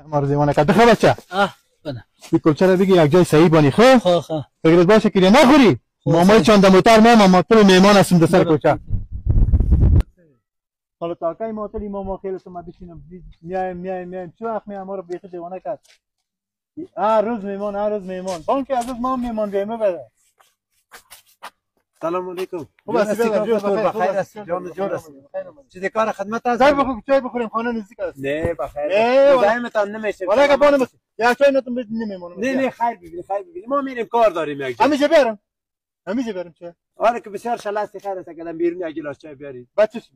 ما رو دیوانه کرد. بخیر بچه بده این کلچه رو بگی یک جای صحیح بانی. خب فکرت باشه که نخوری. مامای چند موتر ما تو میهمان هستیم در سر کوچه. حالا تا کی ما تو ما خیلی تو ما بشینم میایم چه وقت ما رو بیخ دیوانه کرد. هر روز میهمان بان که از روز ما میهمان بیمه بده. سلام علیکم. خوب هستی بخیر هستی جان هستی. چه کار خدمت هست؟ چای بخوریم خانه نزدیک است. نه بخیر. مزاحمتان نمیشه. ولی که بانم یک چای نتون نمیمونم. نه خیر ببینید ما میریم کار داریم یک جا. همیشه برم چه؟ آره که بسیار شلاستی خیر است که بیرون یک گلاس چای بیارید.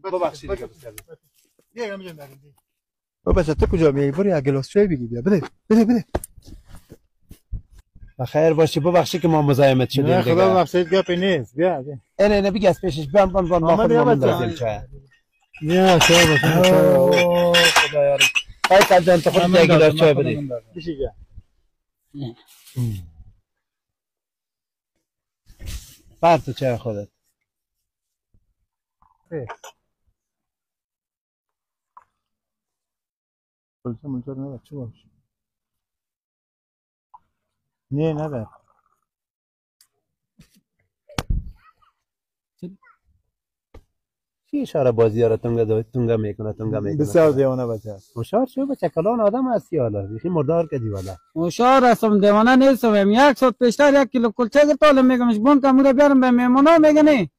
ببخشید که بسیار. دیگه همیشه بریم. بابا تو کجا میای؟ برو یک گلاس چای بگیر بیا. بده. بخیر باشی ببخشید که ما مزاحمت شدیم دیگه. خدا بخشید گپ نیست. بیا. نه بگی از پیشش بیام ما خودمون داریم چای. نه چای باشه. خدا یارو. خیر جان تو خودت یک گلاس چای بده. بشی بیا. بر تو چای خودت. کلچه منجر نبود چه باشه؟ نه نبود. چی اشاره بازی ها را تونگا میکنه بسیار دیوانه بچه است. هوشیار شو بچه کلان آدم هستی حالا بیخی مردار کردی والا. هوشیار هستم دیوانه نیستم. یک ساعت پیشتر 1 کیلو کلچه گرفتم میگمش بون کمودا بیارم به میمونا میگه نه.